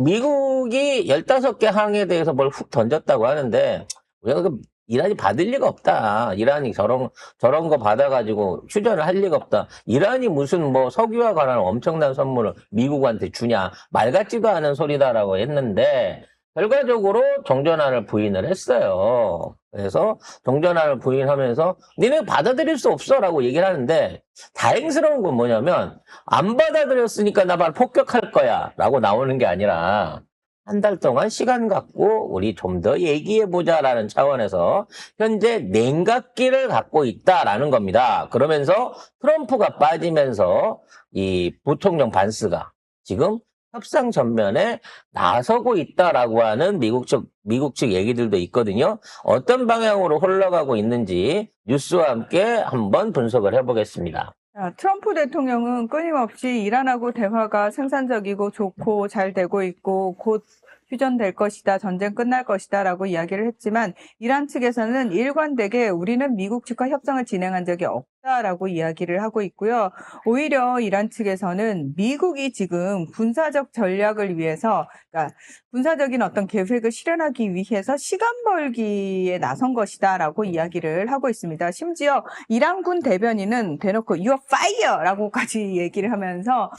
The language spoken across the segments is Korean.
미국이 15개 항에 대해서 뭘 훅 던졌다고 하는데, 우리가 이란이 받을 리가 없다. 이란이 저런 거 받아가지고 휴전을 할 리가 없다. 이란이 무슨 뭐 석유와 관한 엄청난 선물을 미국한테 주냐. 말 같지도 않은 소리다라고 했는데, 결과적으로 정전화를 부인을 했어요. 그래서 정전화를 부인하면서 니네 받아들일 수 없어라고 얘기를 하는데, 다행스러운 건 뭐냐면 안 받아들였으니까 나 바로 폭격할 거야 라고 나오는 게 아니라 한 달 동안 시간 갖고 우리 좀 더 얘기해보자라는 차원에서 현재 냉각기를 갖고 있다라는 겁니다. 그러면서 트럼프가 빠지면서 이 부통령 반스가 지금 협상 전면에 나서고 있다라고 하는 미국 측 얘기들도 있거든요. 어떤 방향으로 흘러가고 있는지 뉴스와 함께 한번 분석을 해보겠습니다. 트럼프 대통령은 끊임없이 이란하고 대화가 생산적이고 좋고 잘 되고 있고 곧 휴전될 것이다, 전쟁 끝날 것이다 라고 이야기를 했지만 이란 측에서는 일관되게 우리는 미국 측과 협상을 진행한 적이 없다라고 이야기를 하고 있고요. 오히려 이란 측에서는 미국이 지금 군사적 전략을 위해서, 그러니까 군사적인 어떤 계획을 실현하기 위해서 시간 벌기에 나선 것이다 라고 이야기를 하고 있습니다. 심지어 이란군 대변인은 대놓고 You are fire! 라고까지 얘기를 하면서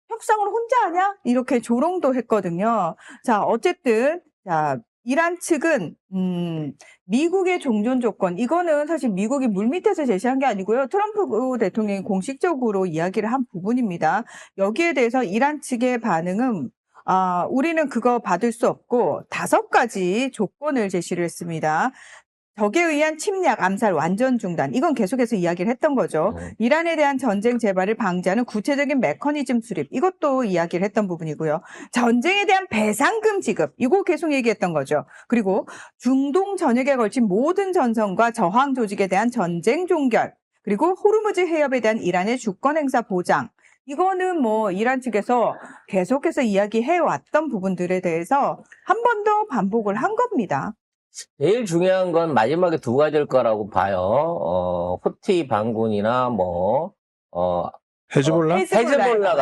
협상을 혼자 하냐? 이렇게 조롱도 했거든요. 자, 어쨌든, 자, 이란 측은, 미국의 종전 조건, 이거는 사실 미국이 물밑에서 제시한 게 아니고요. 트럼프 대통령이 공식적으로 이야기를 한 부분입니다. 여기에 대해서 이란 측의 반응은, 우리는 그거 받을 수 없고 5가지 조건을 제시를 했습니다. 적에 의한 침략, 암살, 완전 중단. 이건 계속해서 이야기를 했던 거죠. 이란에 대한 전쟁 재발을 방지하는 구체적인 메커니즘 수립. 이것도 이야기를 했던 부분이고요. 전쟁에 대한 배상금 지급. 이거 계속 얘기했던 거죠. 그리고 중동 전역에 걸친 모든 전선과 저항 조직에 대한 전쟁 종결. 그리고 호르무즈 해협에 대한 이란의 주권 행사 보장. 이거는 뭐 이란 측에서 계속해서 이야기해 왔던 부분들에 대해서 한 번 더 반복을 한 겁니다. 제일 중요한 건 마지막에 2가지일 거라고 봐요. 후티 반군이나 헤즈볼라? 헤즈볼라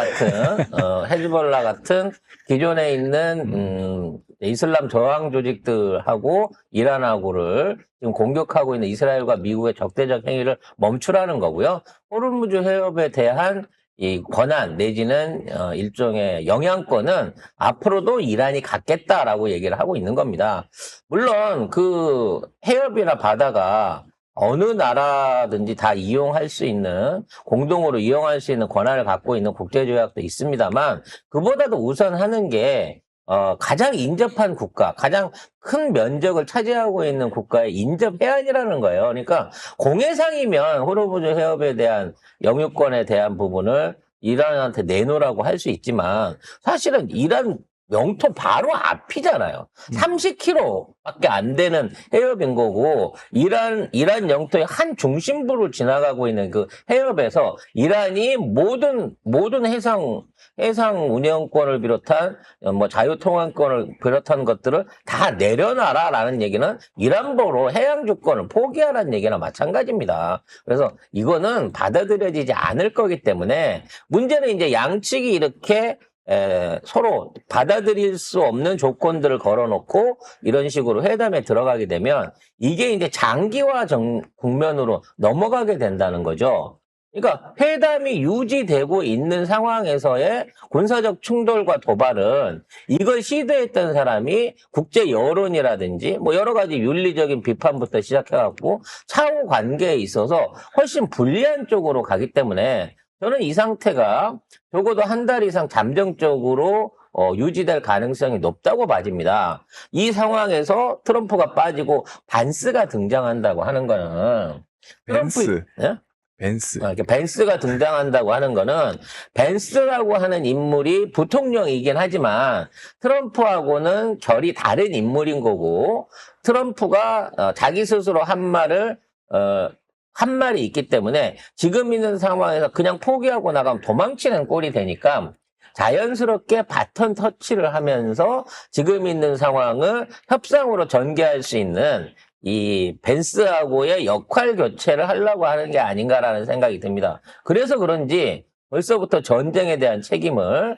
같은 기존에 있는 이슬람 저항 조직들하고 이란하고를 지금 공격하고 있는 이스라엘과 미국의 적대적 행위를 멈추라는 거고요. 호르무즈 해협에 대한 이 권한 내지는 일종의 영향권은 앞으로도 이란이 갖겠다라고 얘기를 하고 있는 겁니다. 물론 그 해협이나 바다가 어느 나라든지 다 이용할 수 있는, 공동으로 이용할 수 있는 권한을 갖고 있는 국제조약도 있습니다만, 그보다도 우선 하는 게 가장 인접한 국가, 가장 큰 면적을 차지하고 있는 국가의 인접 해안이라는 거예요. 그러니까 공해상이면 호르무즈 해협에 대한 영유권에 대한 부분을 이란한테 내놓으라고 할 수 있지만 사실은 이란 영토 바로 앞이잖아요. 30km밖에 안 되는 해협인 거고 이란 영토의 한 중심부를 지나가고 있는 그 해협에서 이란이 모든 해상 운영권을 비롯한 자유통항권을 비롯한 것들을 다 내려놔라라는 얘기는 이란보로 해양 주권을 포기하라는 얘기나 마찬가지입니다. 그래서 이거는 받아들여지지 않을 거기 때문에 문제는 이제 양측이 이렇게 서로 받아들일 수 없는 조건들을 걸어놓고 이런 식으로 회담에 들어가게 되면 이게 이제 장기화 국면으로 넘어가게 된다는 거죠. 그러니까 회담이 유지되고 있는 상황에서의 군사적 충돌과 도발은 이걸 시도했던 사람이 국제 여론이라든지 여러 가지 윤리적인 비판부터 시작해갖고 차후 관계에 있어서 훨씬 불리한 쪽으로 가기 때문에 저는 이 상태가 적어도 한 달 이상 잠정적으로 유지될 가능성이 높다고 봐집니다. 이 상황에서 트럼프가 빠지고 반스가 등장한다고 하는 거는 벤스. 예? 벤스. 벤스가 등장한다고 하는 거는 벤스라고 하는 인물이 부통령이긴 하지만 트럼프하고는 결이 다른 인물인 거고 트럼프가 자기 스스로 한 말이 있기 때문에 지금 있는 상황에서 그냥 포기하고 나가면 도망치는 꼴이 되니까 자연스럽게 바톤 터치를 하면서 지금 있는 상황을 협상으로 전개할 수 있는 이 벤스하고의 역할 교체를 하려고 하는 게 아닌가라는 생각이 듭니다. 그래서 그런지 벌써부터 전쟁에 대한 책임을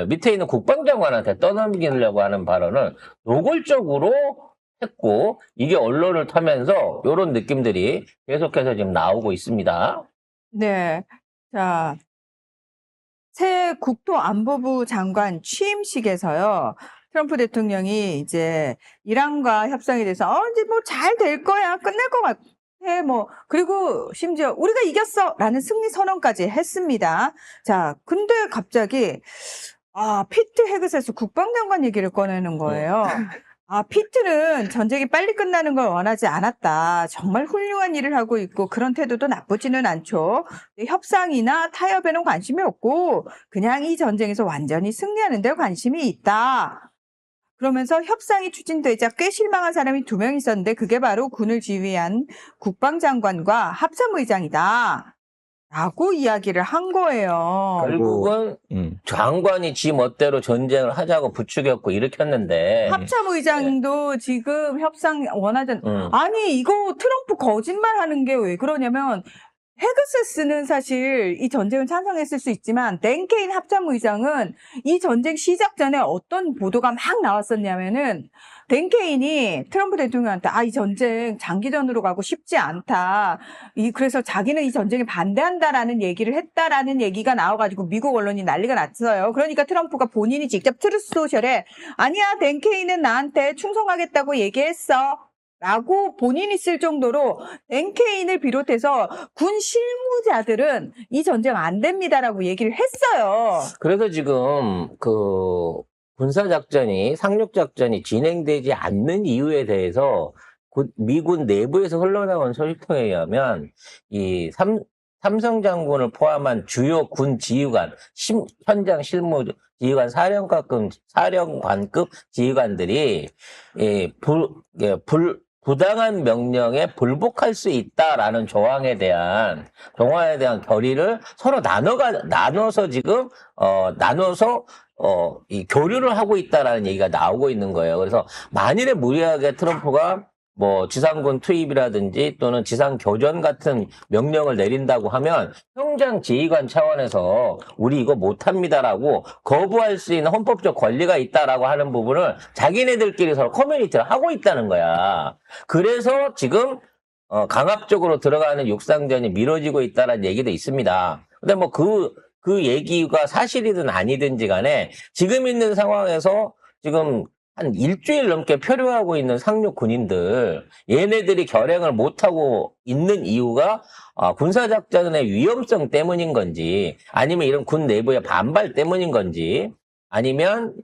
밑에 있는 국방장관한테 떠넘기려고 하는 발언을 노골적으로 했고 이게 언론을 타면서 이런 느낌들이 계속해서 지금 나오고 있습니다. 네. 자, 새 국토안보부 장관 취임식에서요. 트럼프 대통령이 이제 이란과 협상에 대해서 이제 뭐 잘 될 거야. 끝날 것 같아. 뭐 그리고 심지어 우리가 이겼어라는 승리 선언까지 했습니다. 자, 근데 갑자기 피트 헤그세스 국방장관 얘기를 꺼내는 거예요. 피트는 전쟁이 빨리 끝나는 걸 원하지 않았다. 정말 훌륭한 일을 하고 있고 그런 태도도 나쁘지는 않죠. 협상이나 타협에는 관심이 없고 그냥 이 전쟁에서 완전히 승리하는 데 관심이 있다. 그러면서 협상이 추진되자 꽤 실망한 사람이 2명 있었는데 그게 바로 군을 지휘한 국방장관과 합참의장이다. 라고 이야기를 한 거예요. 결국은 장관이 지 멋대로 전쟁을 하자고 부추겼고 일으켰는데 합참의장도 지금 협상 원하던 아니 이거 트럼프 거짓말하는 게 왜 그러냐면 헤그세스는 사실 이 전쟁을 찬성했을 수 있지만 댄 케인 합참의장은 이 전쟁 시작 전에 어떤 보도가 막 나왔었냐면은 댄 케인이 트럼프 대통령한테 이 전쟁 장기전으로 가고 싶지 않다. 그래서 자기는 이 전쟁에 반대한다라는 얘기를 했다라는 얘기가 나와가지고 미국 언론이 난리가 났어요. 그러니까 트럼프가 본인이 직접 트루스 소셜에 아니야 댄 케인은 나한테 충성하겠다고 얘기했어. 라고 본인이 쓸 정도로 댄 케인을 비롯해서 군 실무자들은 이 전쟁 안 됩니다라고 얘기를 했어요. 그래서 지금 그 군사작전이 상륙작전이 진행되지 않는 이유에 대해서 미군 내부에서 흘러나온 소식통에 의하면 이 삼성 장군을 포함한 주요 군 지휘관, 현장 실무 지휘관, 사령관급 지휘관들이 부당한 명령에 불복할 수 있다라는 조항에 대한 결의를 서로 나눠서 지금 이 교류를 하고 있다라는 얘기가 나오고 있는 거예요. 그래서 만일에 무리하게 트럼프가 뭐 지상군 투입이라든지 또는 지상 교전 같은 명령을 내린다고 하면 현장 지휘관 차원에서 우리 이거 못합니다라고 거부할 수 있는 헌법적 권리가 있다라고 하는 부분을 자기네들끼리 서로 커뮤니티를 하고 있다는 거야. 그래서 지금 강압적으로 들어가는 육상전이 미뤄지고 있다는 얘기도 있습니다. 근데 뭐 그 얘기가 사실이든 아니든지 간에 지금 있는 상황에서 지금 한 일주일 넘게 표류하고 있는 상륙 군인들, 얘네들이 결행을 못하고 있는 이유가 군사작전의 위험성 때문인 건지, 아니면 이런 군 내부의 반발 때문인 건지, 아니면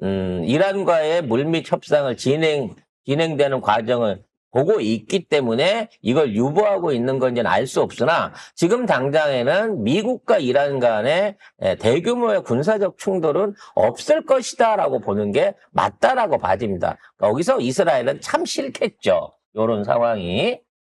이란과의 물밑 협상을 진행되는 과정을 보고 있기 때문에 이걸 유보하고 있는 건지는 알 수 없으나 지금 당장에는 미국과 이란 간의 대규모의 군사적 충돌은 없을 것이다라고 보는 게 맞다라고 봐집니다. 여기서 이스라엘은 참 싫겠죠. 이런 상황이.